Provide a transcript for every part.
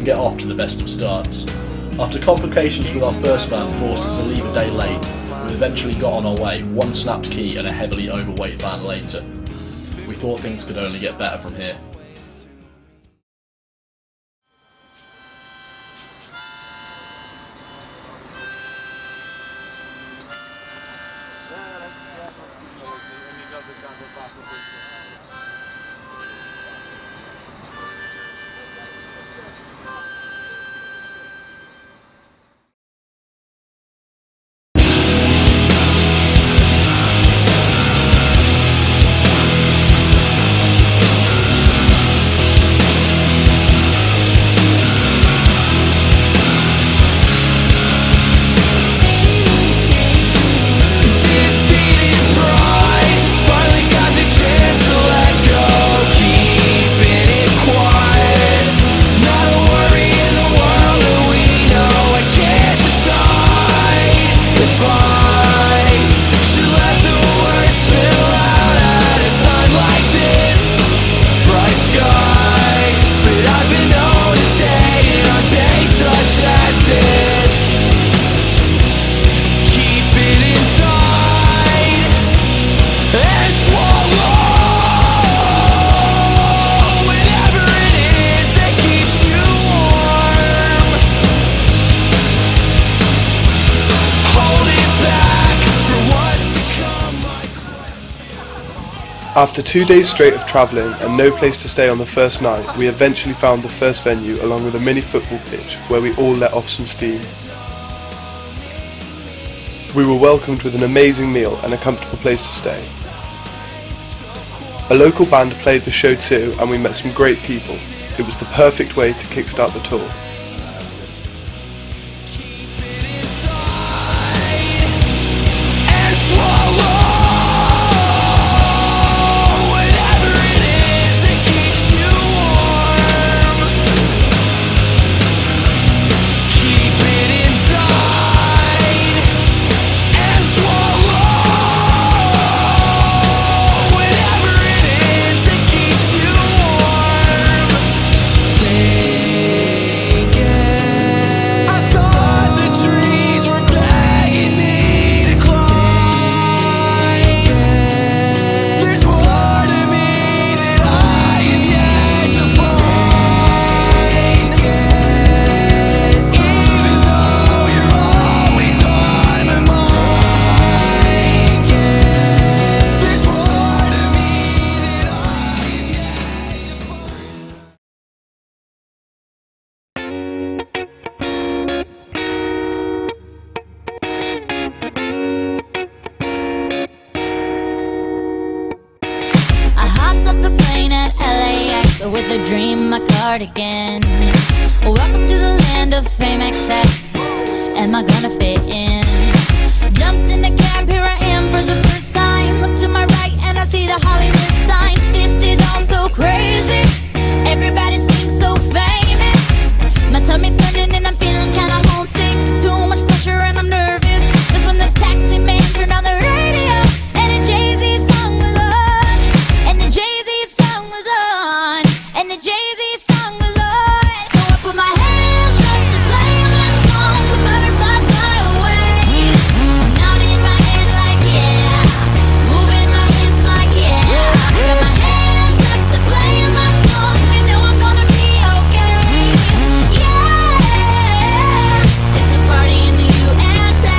get off to the best of starts. After complications with our first van forced us to leave a day late, we eventually got on our way, one snapped key and a heavily overweight van later. We thought things could only get better from here. After 2 days straight of travelling and no place to stay on the first night, we eventually found the first venue along with a mini football pitch where we all let off some steam. We were welcomed with an amazing meal and a comfortable place to stay. A local band played the show too, and we met some great people. It was the perfect way to kickstart the tour. With a dream, my cardigan. Welcome to the land of fame excess. Am I gonna fit in? Jumped in the cab, here I am for the first time. Look to my right and I see the Hollywood sign. This is all so crazy. Everybody seems so famous. My tummy's turning and I'm feeling kinda homesick. Too much pressure and I'm nervous. That's when the taxi man turned on the radio and a Jay-Z song was on. And the Jay-Z song was on. And the Jay-Z song was on. So I put my hands up to play my song. The butterflies fly away. Nod in my head like yeah. Moving my hips like yeah. I got my hands up to play my song. I know I'm gonna be okay. Yeah. It's a party in the USA.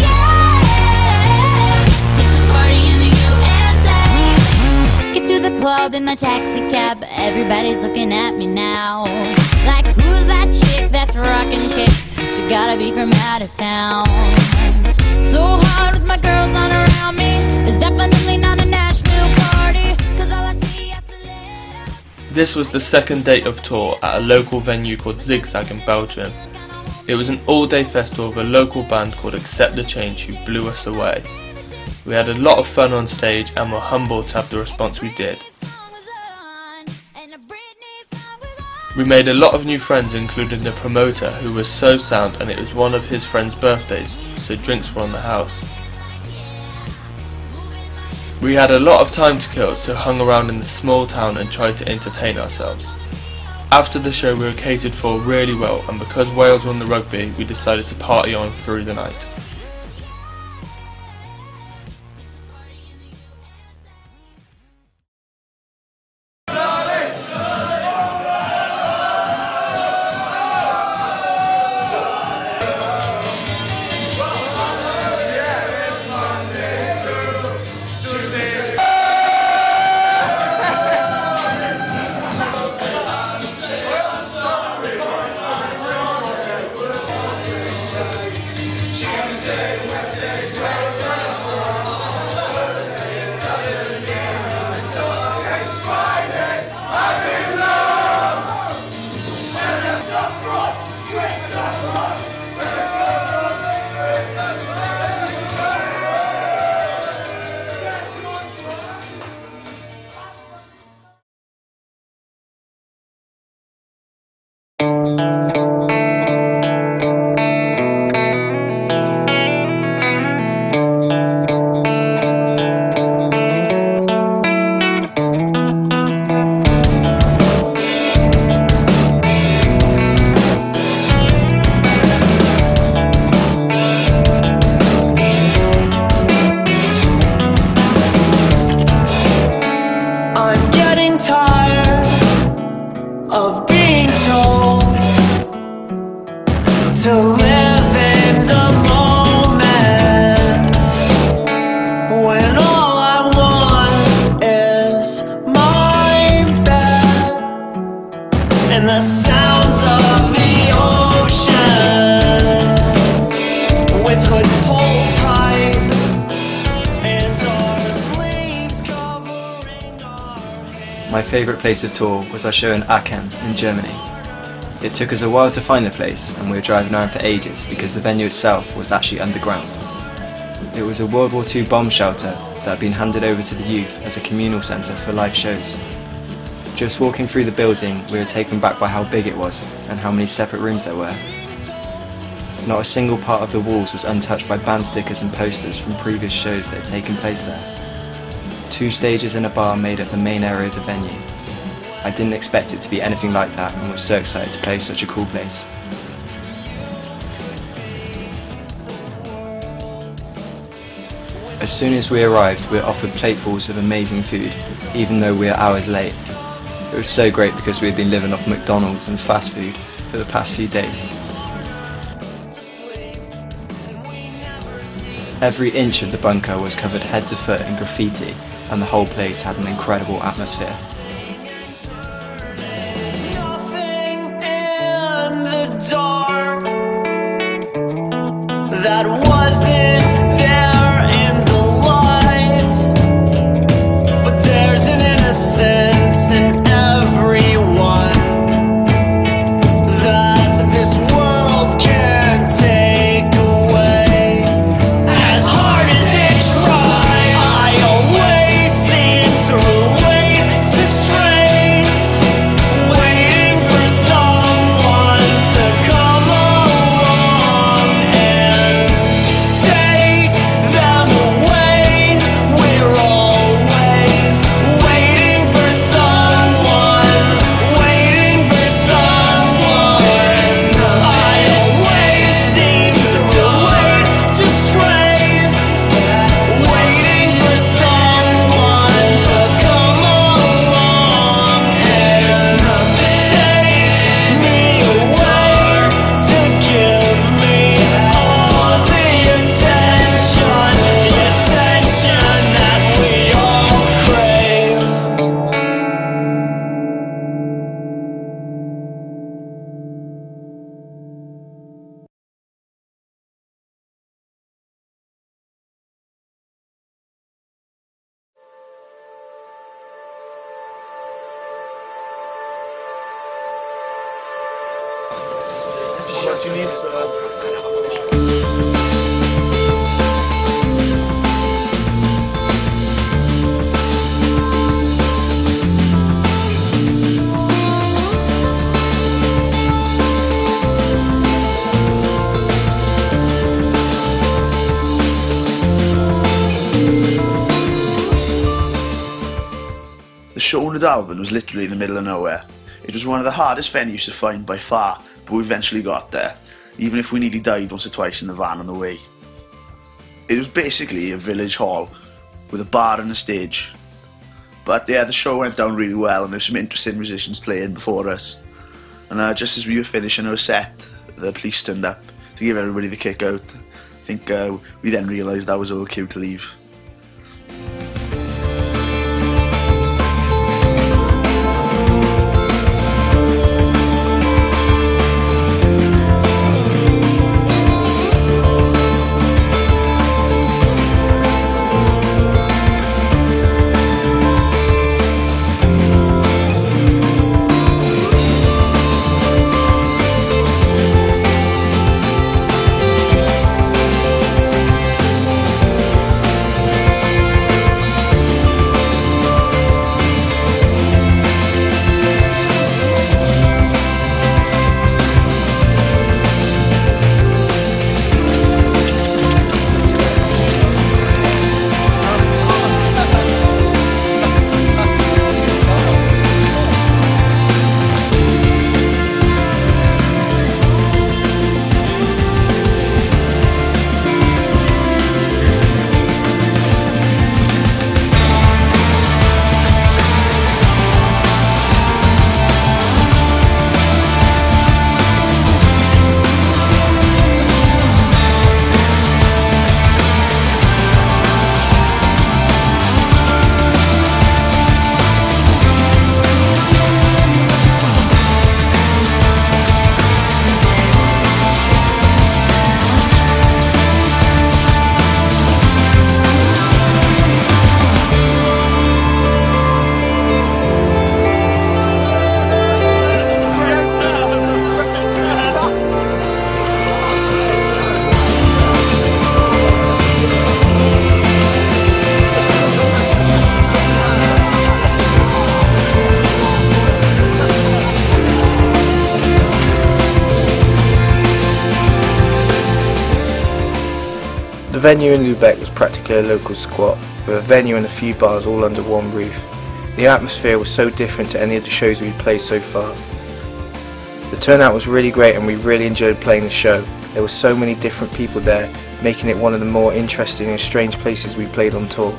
Yeah. It's a party in the USA. Get to the club in my taxi cab. Everybody's looking at me now. Like, who's that chick that's rocking kicks? She gotta be from out of town. So hard with my girls on around me. It's definitely not a Nashville party. Cause all I see is the lit up. This was the second day of tour at a local venue called Zigzag in Belgium. It was an all-day festival with a local band called Accept the Change who blew us away. We had a lot of fun on stage and were humbled to have the response we did. We made a lot of new friends, including the promoter, who was so sound, and it was one of his friends' birthdays, so drinks were on the house. We had a lot of time to kill, so hung around in the small town and tried to entertain ourselves. After the show we were catered for really well, and because Wales won the rugby we decided to party on through the night. Of being told to live in the moment, when all I want is my bed and the sounds of the ocean, with hoods pulled tight and our sleeves covering our hands. My favourite place of tour was our show in Aachen in Germany. It took us a while to find the place and we were driving around for ages because the venue itself was actually underground. It was a World War II bomb shelter that had been handed over to the youth as a communal centre for live shows. Just walking through the building we were taken back by how big it was and how many separate rooms there were. Not a single part of the walls was untouched by band stickers and posters from previous shows that had taken place there. 2 stages and a bar made up the main area of the venue. I didn't expect it to be anything like that and was so excited to play such a cool place. As soon as we arrived we were offered platefuls of amazing food, even though we were hours late. It was so great because we had been living off McDonald's and fast food for the past few days. Every inch of the bunker was covered head to foot in graffiti and the whole place had an incredible atmosphere. There's nothing in the dark that wasn't there in the light, but there's an innocence in everyone that this world can't take away. As hard as it tries, I always seem to relate to strays, waiting for someone to come along and take them away. We're always waiting for someone, waiting for someone. I always seem to relate to strays, waiting for someone to come along and take me away, to give me all the attention that we all crave. This is what you need, sir. The show in Darwin was literally in the middle of nowhere. It was one of the hardest venues to find by far, but we eventually got there, even if we nearly died once or twice in the van on the way. It was basically a village hall with a bar and a stage. But yeah, the show went down really well and there were some interesting musicians playing before us. And just as we were finishing our set, the police turned up to give everybody the kick out. I think we then realised that was our cue to leave. The venue in Lubeck was practically a local squat, with a venue and a few bars all under one roof. The atmosphere was so different to any of the shows we'd played so far. The turnout was really great and we really enjoyed playing the show. There were so many different people there, making it one of the more interesting and strange places we played on tour.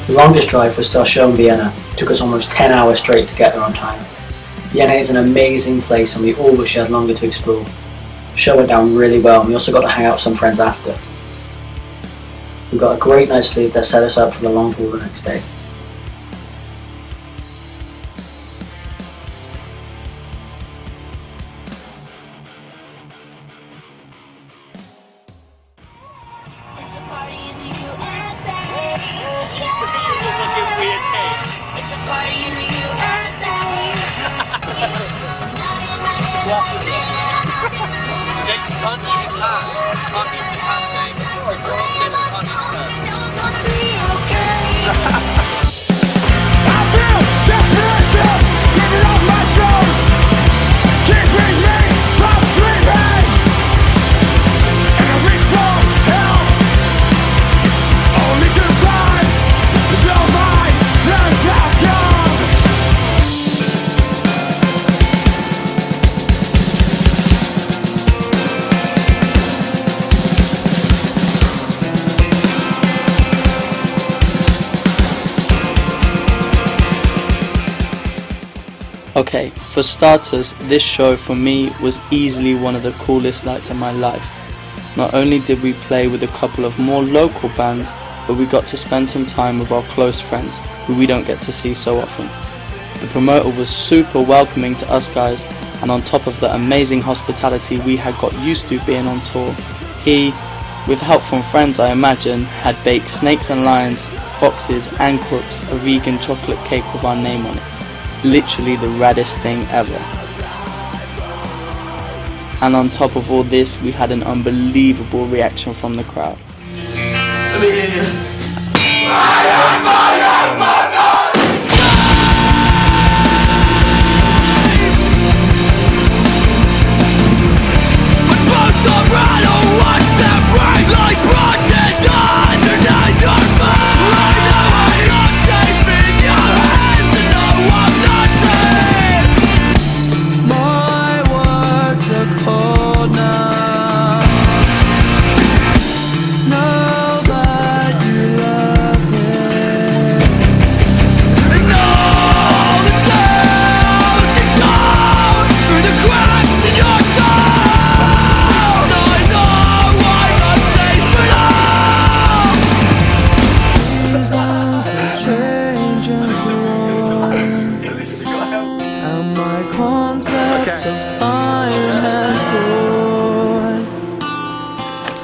The longest drive was to our show in Vienna. It took us almost 10 hours straight to get there on time. Vienna is an amazing place and we all wish we had longer to explore. The show went down really well and we also got to hang out with some friends after. We got a great night's sleep that set us up for the long haul the next day. I feel Okay, for starters, this show for me was easily one of the coolest nights of my life. Not only did we play with a couple of more local bands, but we got to spend some time with our close friends, who we don't get to see so often. The promoter was super welcoming to us guys, and on top of the amazing hospitality we had got used to being on tour, he, with help from friends I imagine, had baked snakes and lions, foxes and crooks, a vegan chocolate cake with our name on it. Literally the raddest thing ever. And on top of all this, we had an unbelievable reaction from the crowd.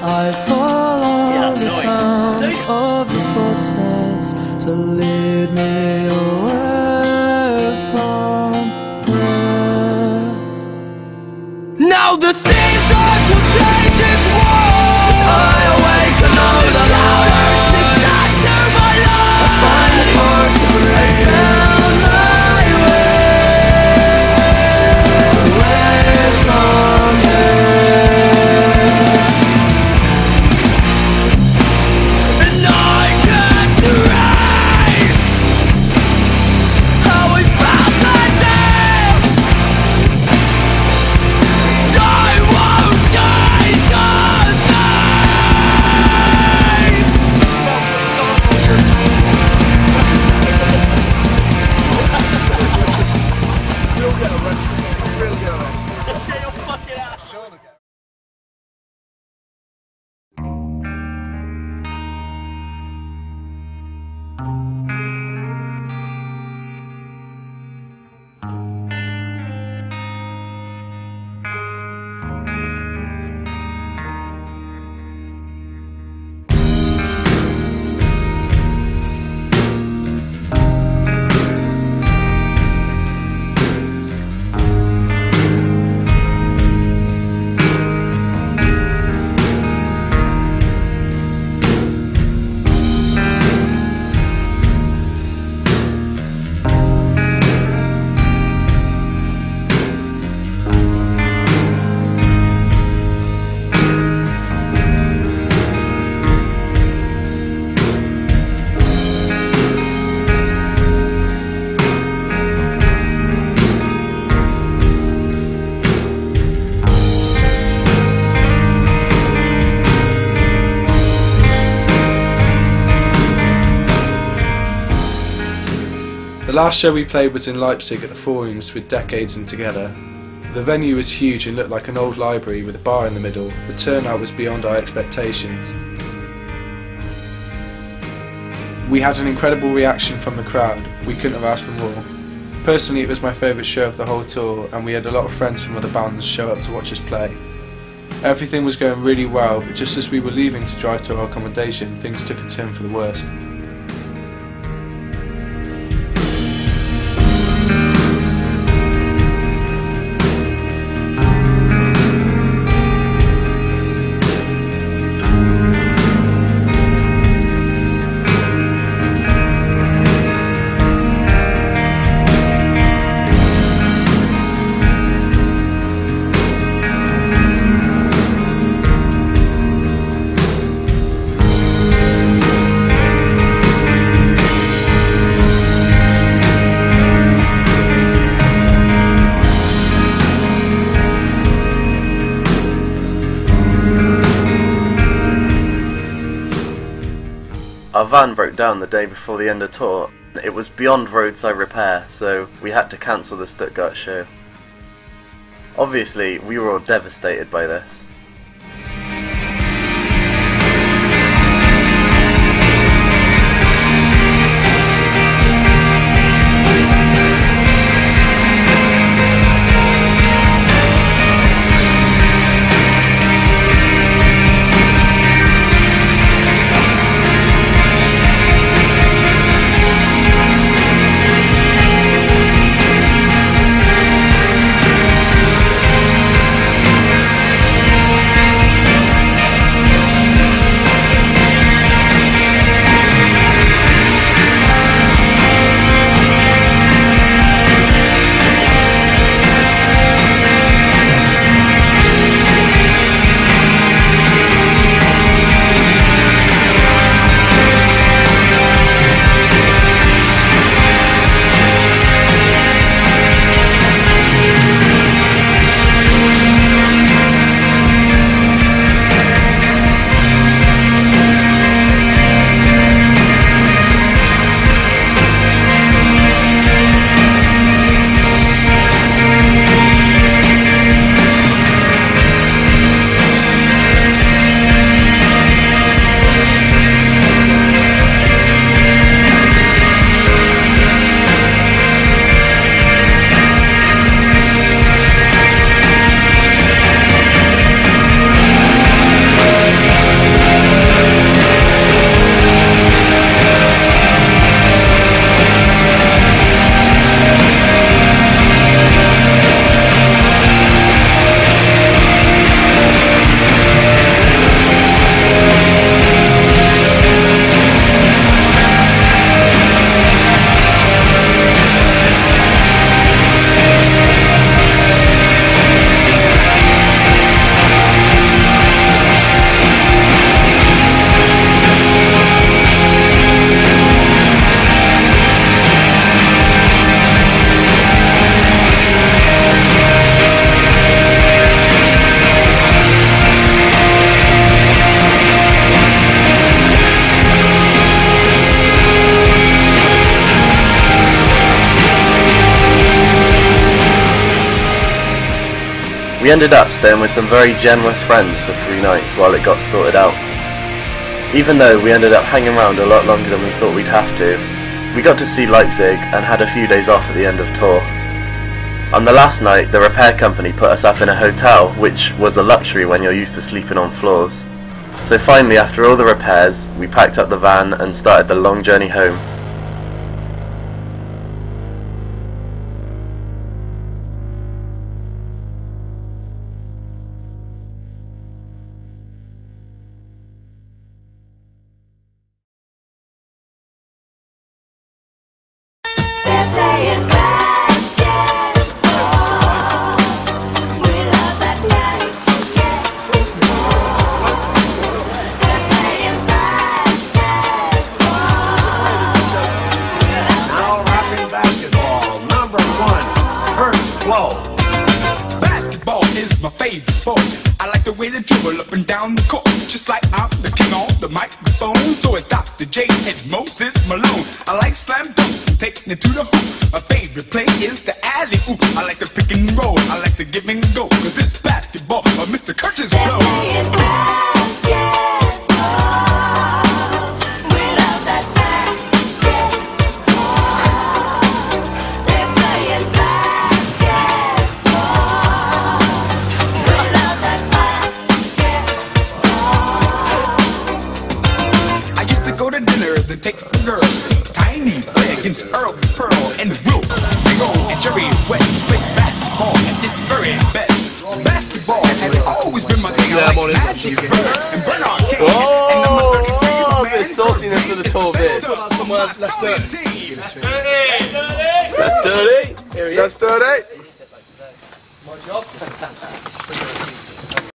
I follow the sounds of your footsteps to lead me away from here. Now the seasons will change its walls. I awaken all the louder sings to my life. I find it hard to breathe. I found my way away from here. The last show we played was in Leipzig at the Forums with Decades and Together. The venue was huge and looked like an old library with a bar in the middle. The turnout was beyond our expectations. We had an incredible reaction from the crowd. We couldn't have asked for more. Personally, it was my favourite show of the whole tour, and we had a lot of friends from other bands show up to watch us play. Everything was going really well, but just as we were leaving to drive to our accommodation, things took a turn for the worst. Our van broke down the day before the end of tour. It was beyond roadside repair, so we had to cancel the Stuttgart show. Obviously, we were all devastated by this. We ended up staying with some very generous friends for 3 nights while it got sorted out. Even though we ended up hanging around a lot longer than we thought we'd have to, we got to see Leipzig and had a few days off at the end of tour. On the last night, the repair company put us up in a hotel, which was a luxury when you're used to sleeping on floors. So finally, after all the repairs, we packed up the van and started the long journey home. Basketball is my favorite sport. I like the way they dribble up and down the court, just like I'm the king on the microphone. So it's Dr. J and Moses Malone. I like slam dunks and taking it to the hoop. My favorite play is the alley-oop. I like the pick and roll, I like the give and go, cause it's basketball or Mr. Curtis flow. Take the girl, see Tiny play against Earl the Pearl and Will, Ziggo and Jerry West play basketball at its very best. Basketball has always been my thing. I like Magic Bird and Bernard King. And number 33, bit saltiness for the tour bit. Let's do it. That's dirty. That's dirty. My job.